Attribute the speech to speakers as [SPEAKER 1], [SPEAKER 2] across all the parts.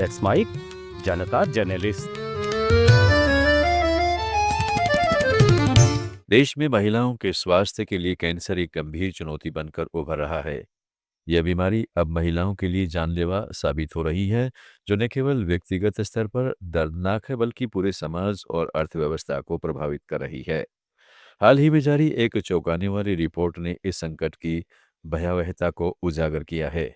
[SPEAKER 1] Let's Mike, Janata journalist.
[SPEAKER 2] देश में महिलाओं के स्वास्थ्य के लिए कैंसर एक गंभीर चुनौती बनकर उभर रहा है। यह बीमारी अब महिलाओं के लिए जानलेवा साबित हो रही है, जो न केवल व्यक्तिगत स्तर पर दर्दनाक है बल्कि पूरे समाज और अर्थव्यवस्था को प्रभावित कर रही है। हाल ही में जारी एक चौंकाने वाली रिपोर्ट ने इस संकट की भयावहता को उजागर किया है।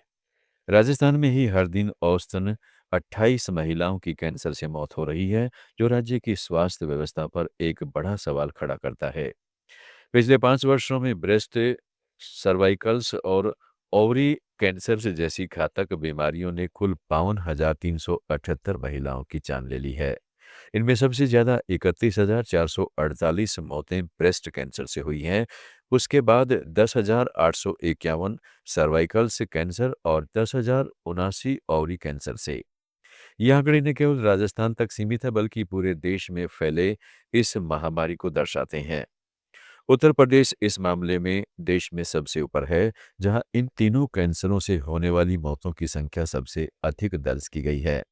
[SPEAKER 2] राजस्थान में ही हर दिन औसतन 28 महिलाओं की कैंसर से मौत हो रही है, जो राज्य की स्वास्थ्य व्यवस्था पर एक बड़ा सवाल खड़ा करता है। पिछले 5 वर्षों में ब्रेस्ट, सर्वाइकल्स और ओवरी कैंसर से जैसी घातक बीमारियों ने कुल 52,378 महिलाओं की जान ले ली है। इनमें सबसे ज्यादा 31,448 मौतें ब्रेस्ट कैंसर से हुई हैं। उसके बाद 10,851 सर्वाइकल से कैंसर और 10,079 ओवरी कैंसर से। ये आंकड़े न केवल राजस्थान तक सीमित है बल्कि पूरे देश में फैले इस महामारी को दर्शाते हैं। उत्तर प्रदेश इस मामले में देश में सबसे ऊपर है, जहां इन तीनों कैंसरों से होने वाली मौतों की संख्या सबसे अधिक दर्ज की गई है।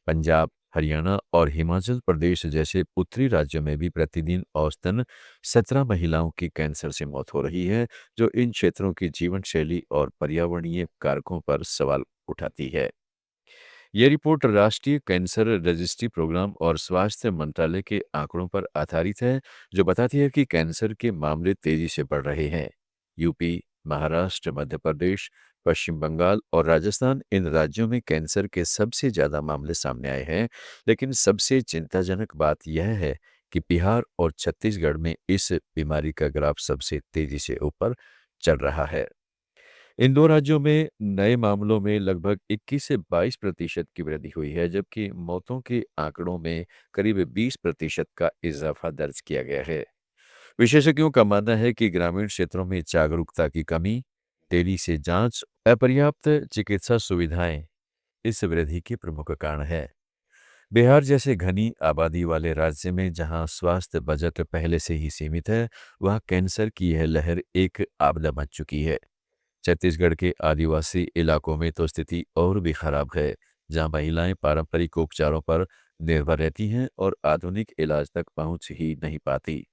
[SPEAKER 2] पंजाब, हरियाणा और हिमाचल प्रदेश जैसे उत्तरी राज्यों में भी प्रतिदिन औसतन 17 महिलाओं की कैंसर से मौत हो रही है, जो इन क्षेत्रों की जीवन शैली और पर्यावरणीय कारकों पर सवाल उठाती है। ये रिपोर्ट राष्ट्रीय कैंसर रजिस्ट्री प्रोग्राम और स्वास्थ्य मंत्रालय के आंकड़ों पर आधारित है, जो बताती है कि कैंसर के मामले तेजी से बढ़ रहे हैं। यूपी, महाराष्ट्र, मध्य प्रदेश, पश्चिम बंगाल और राजस्थान इन राज्यों में कैंसर के सबसे ज्यादा मामले सामने आए हैं, लेकिन सबसे चिंताजनक बात यह है कि बिहार और छत्तीसगढ़ में इस बीमारी का ग्राफ सबसे तेजी से ऊपर चल रहा है। इन दो राज्यों में नए मामलों में लगभग 21 से 22% की वृद्धि हुई है, जबकि मौतों के आंकड़ों में करीब 20% का इजाफा दर्ज किया गया है। विशेषज्ञों का मानना है कि ग्रामीण क्षेत्रों में जागरूकता की कमी, देरी से जांच, अपर्याप्त चिकित्सा सुविधाएं इस वृद्धि के प्रमुख कारण है। बिहार जैसे घनी आबादी वाले राज्य में जहां स्वास्थ्य बजट पहले से ही सीमित है, वहां कैंसर की यह लहर एक आपदा बन चुकी है। छत्तीसगढ़ के आदिवासी इलाकों में तो स्थिति और भी खराब है, जहां महिलाएं पारंपरिक उपचारों पर निर्भर रहती हैं और आधुनिक इलाज तक पहुंच ही नहीं पाती।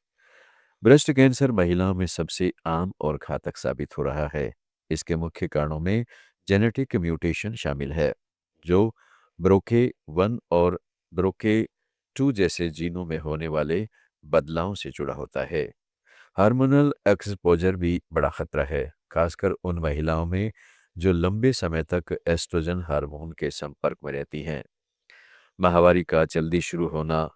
[SPEAKER 2] ब्रेस्ट कैंसर महिलाओं में सबसे आम और घातक साबित हो रहा है। इसके मुख्य कारणों में जेनेटिक म्यूटेशन शामिल है, जो ब्रोके 1 और ब्रोके 2 जैसे जीनों में होने वाले बदलावों से जुड़ा होता है। हार्मोनल एक्सपोजर भी बड़ा खतरा है, खासकर उन महिलाओं में जो लंबे समय तक एस्ट्रोजन हार्मोन के संपर्क में रहती हैं। माहवारी का जल्दी शुरू होना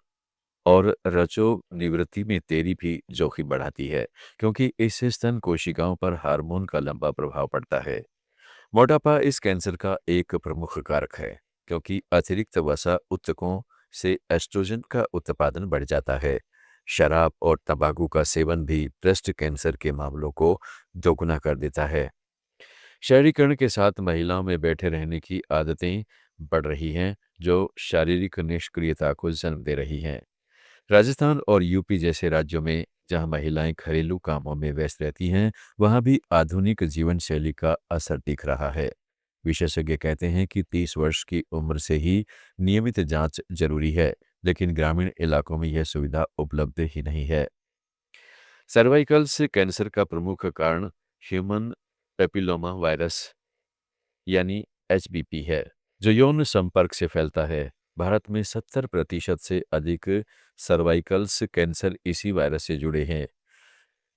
[SPEAKER 2] और रजो निवृत्ति में देरी भी जोखिम बढ़ाती है, क्योंकि इससे स्तन कोशिकाओं पर हार्मोन का लंबा प्रभाव पड़ता है। मोटापा इस कैंसर का एक प्रमुख कारक है, क्योंकि अतिरिक्त वसा उत्तकों से एस्ट्रोजन का उत्पादन बढ़ जाता है। शराब और तंबाकू का सेवन भी ब्रेस्ट कैंसर के मामलों को दोगुना कर देता है। शहरीकरण के साथ महिलाओं में बैठे रहने की आदतें बढ़ रही हैं, जो शारीरिक निष्क्रियता को जन्म दे रही हैं। राजस्थान और यूपी जैसे राज्यों में जहां महिलाएं घरेलू कामों में व्यस्त रहती हैं, वहां भी आधुनिक जीवन शैली का असर दिख रहा है। विशेषज्ञ कहते हैं कि 30 वर्ष की उम्र से ही नियमित जांच जरूरी है, लेकिन ग्रामीण इलाकों में यह सुविधा उपलब्ध ही नहीं है। सर्वाइकल से कैंसर का प्रमुख कारण ह्यूमन पेपिलोमा वायरस यानी एचपीवी है, जो यौन संपर्क से फैलता है। भारत में 70% से अधिक सर्वाइकल्स कैंसर इसी वायरस से जुड़े हैं।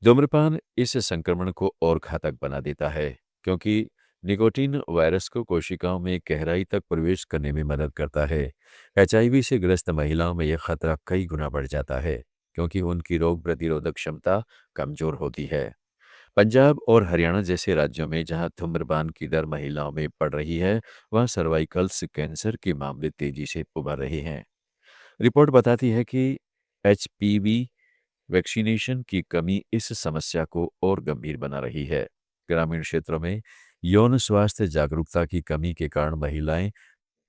[SPEAKER 2] धूम्रपान इस संक्रमण को और घातक बना देता है, क्योंकि निकोटीन वायरस को कोशिकाओं में गहराई तक प्रवेश करने में मदद करता है। एचआईवी से ग्रस्त महिलाओं में यह खतरा कई गुना बढ़ जाता है, क्योंकि उनकी रोग प्रतिरोधक क्षमता कमजोर होती है। पंजाब और हरियाणा जैसे राज्यों में जहां धूम्रपान की दर महिलाओं में बढ़ रही है, वहां सर्वाइकल्स कैंसर के मामले तेजी से उभर रहे हैं। रिपोर्ट बताती है कि एचपीवी वैक्सीनेशन की कमी इस समस्या को और गंभीर बना रही है। ग्रामीण क्षेत्रों में यौन स्वास्थ्य जागरूकता की कमी के कारण महिलाएं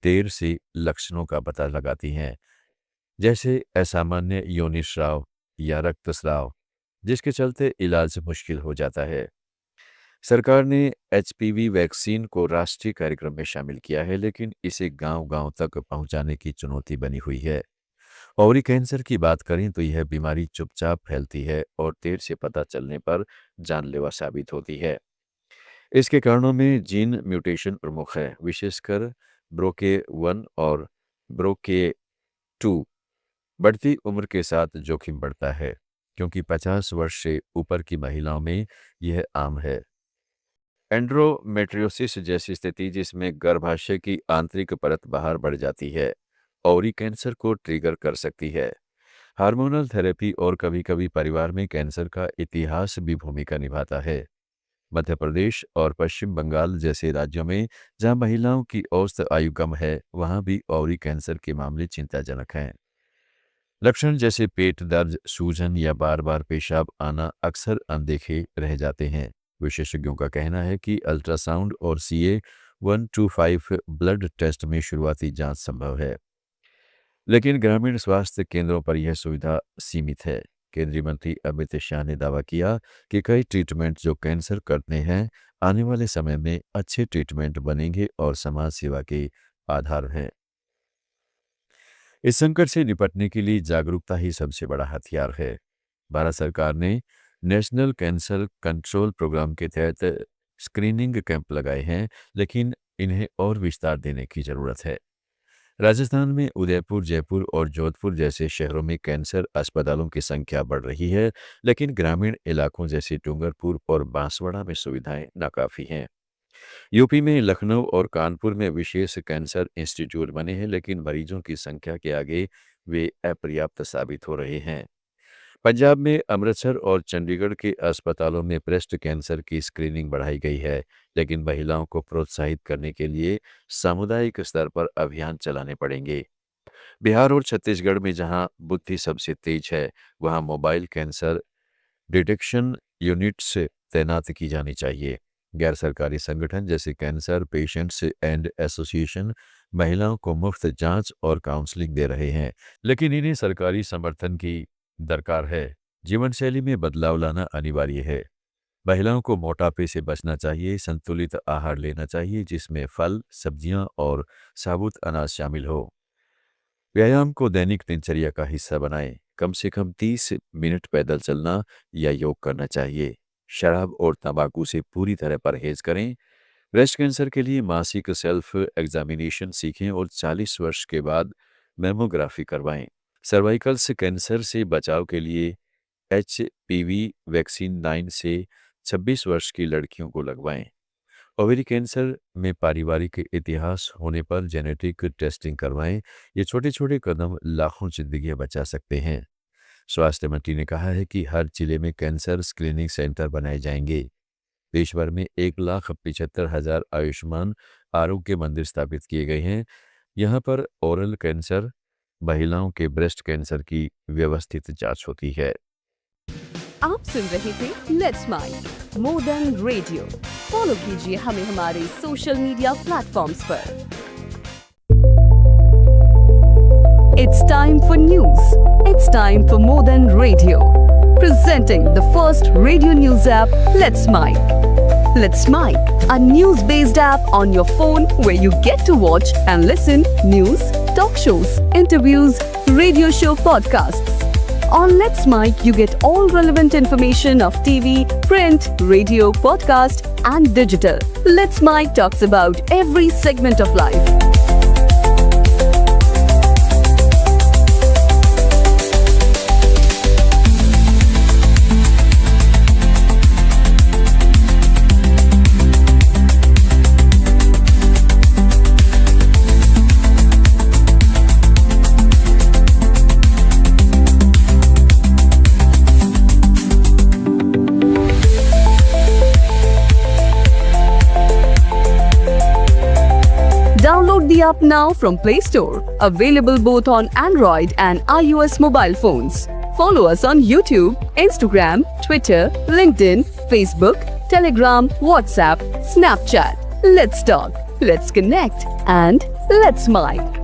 [SPEAKER 2] देर से लक्षणों का पता लगाती हैं, जैसे असामान्य योनिस्राव या रक्तस्राव, जिसके चलते इलाज मुश्किल हो जाता है। सरकार ने एचपीवी वैक्सीन को राष्ट्रीय कार्यक्रम में शामिल किया है, लेकिन इसे गांव-गांव तक पहुंचाने की चुनौती बनी हुई है। ओवरी कैंसर की बात करें तो यह बीमारी चुपचाप फैलती है और देर से पता चलने पर जानलेवा साबित होती है। इसके कारणों में जीन म्यूटेशन प्रमुख है, विशेषकर ब्रोके1 और ब्रोके2। बढ़ती उम्र के साथ जोखिम बढ़ता है, क्योंकि 50 वर्ष से ऊपर की महिलाओं में यह आम है। एंड्रोमेट्रियोसिस जैसी स्थिति, जिसमें गर्भाशय की आंतरिक परत बाहर बढ़ जाती है, ओवरी कैंसर को ट्रिगर कर सकती है। हार्मोनल थेरेपी और कभी-कभी परिवार में कैंसर का इतिहास भी भूमिका निभाता है। मध्य प्रदेश और पश्चिम बंगाल जैसे राज्यों में जहां महिलाओं की औसत आयु कम है, वहां भी ओवरी कैंसर के मामले चिंताजनक हैं। लक्षण जैसे पेट दर्द, सूजन या बार-बार पेशाब आना अक्सर अनदेखे रह जाते हैं। विशेषज्ञों का कहना है कि अल्ट्रासाउंड और CA-125 ब्लड टेस्ट में शुरुआती जांच संभव है, लेकिन ग्रामीण स्वास्थ्य केंद्रों पर यह सुविधा सीमित है। केंद्रीय मंत्री अमित शाह ने दावा किया कि कई ट्रीटमेंट जो कैंसर करते हैं, आने वाले समय में अच्छे ट्रीटमेंट बनेंगे और समाज सेवा के आधार हैं। इस संकट से निपटने के लिए जागरूकता ही सबसे बड़ा हथियार है। भारत सरकार ने नेशनल कैंसर कंट्रोल प्रोग्राम के तहत स्क्रीनिंग कैंप लगाए हैं, लेकिन इन्हें और विस्तार देने की जरूरत है। राजस्थान में उदयपुर, जयपुर और जोधपुर जैसे शहरों में कैंसर अस्पतालों की संख्या बढ़ रही है, लेकिन ग्रामीण इलाकों जैसे डूंगरपुर और बांसवाड़ा में सुविधाएं नाकाफी हैं। यूपी में लखनऊ और कानपुर में विशेष कैंसर इंस्टीट्यूट बने हैं, लेकिन मरीजों की संख्या के आगे वे अपर्याप्त साबित हो रहे हैं। पंजाब में अमृतसर और चंडीगढ़ के अस्पतालों में ब्रेस्ट कैंसर की स्क्रीनिंग बढ़ाई गई है, लेकिन महिलाओं को प्रोत्साहित करने के लिए सामुदायिक स्तर पर अभियान चलाने पड़ेंगे। बिहार और छत्तीसगढ़ में जहां बुद्धि सबसे तेज है, वहां मोबाइल कैंसर डिटेक्शन यूनिट्स तैनात की जानी चाहिए। गैर सरकारी संगठन जैसे कैंसर पेशेंट्स एंड एसोसिएशन महिलाओं को मुफ्त जांच और काउंसलिंग दे रहे हैं, लेकिन इन्हें सरकारी समर्थन की दरकार है। जीवन शैली में बदलाव लाना अनिवार्य है। महिलाओं को मोटापे से बचना चाहिए, संतुलित आहार लेना चाहिए जिसमें फल, सब्जियां और साबुत अनाज शामिल हो। व्यायाम को दैनिक दिनचर्या का हिस्सा बनाएं। कम से कम 30 मिनट पैदल चलना या योग करना चाहिए। शराब और तंबाकू से पूरी तरह परहेज करें। ब्रेस्ट कैंसर के लिए मासिक सेल्फ एग्जामिनेशन सीखें और 40 वर्ष के बाद मैमोग्राफी करवाएं। सर्वाइकल्स कैंसर से बचाव के लिए HPV वैक्सीन 9 से 26 वर्ष की लड़कियों को लगवाएं। ओवेरी कैंसर में पारिवारिक इतिहास होने पर जेनेटिक टेस्टिंग करवाएं। ये छोटे-छोटे कदम लाखों जिंदगियां बचा सकते हैं। स्वास्थ्य मंत्री ने कहा है कि हर जिले में कैंसर स्क्रीनिंग सेंटर बनाए जाएंगे। देश भर में 1,75,000 आयुष्मान आरोग्य मंदिर स्थापित किए गए हैं। यहाँ पर ओरल कैंसर, महिलाओं के ब्रेस्ट कैंसर की व्यवस्थित जांच होती है।
[SPEAKER 3] आप सुन रहे थे let's mike more than radio. Follow कीजिए हमें हमारे सोशल मीडिया प्लेटफॉर्म्स पर। It's time for news. It's time for more than radio. Presenting the first radio news app, Let's Mic. Let's Mic, a news-based app on your phone where you get to watch and listen news, talk shows, interviews, radio show podcasts. On Let's Mic, you get all relevant information of TV, print, radio, podcast, and digital. Let's Mic talks about every segment of life. Download the app now from Play Store. Available both on Android and iOS mobile phones. Follow us on YouTube, Instagram, Twitter, LinkedIn, Facebook, Telegram, WhatsApp, Snapchat. Let's talk, let's connect, and let's mic.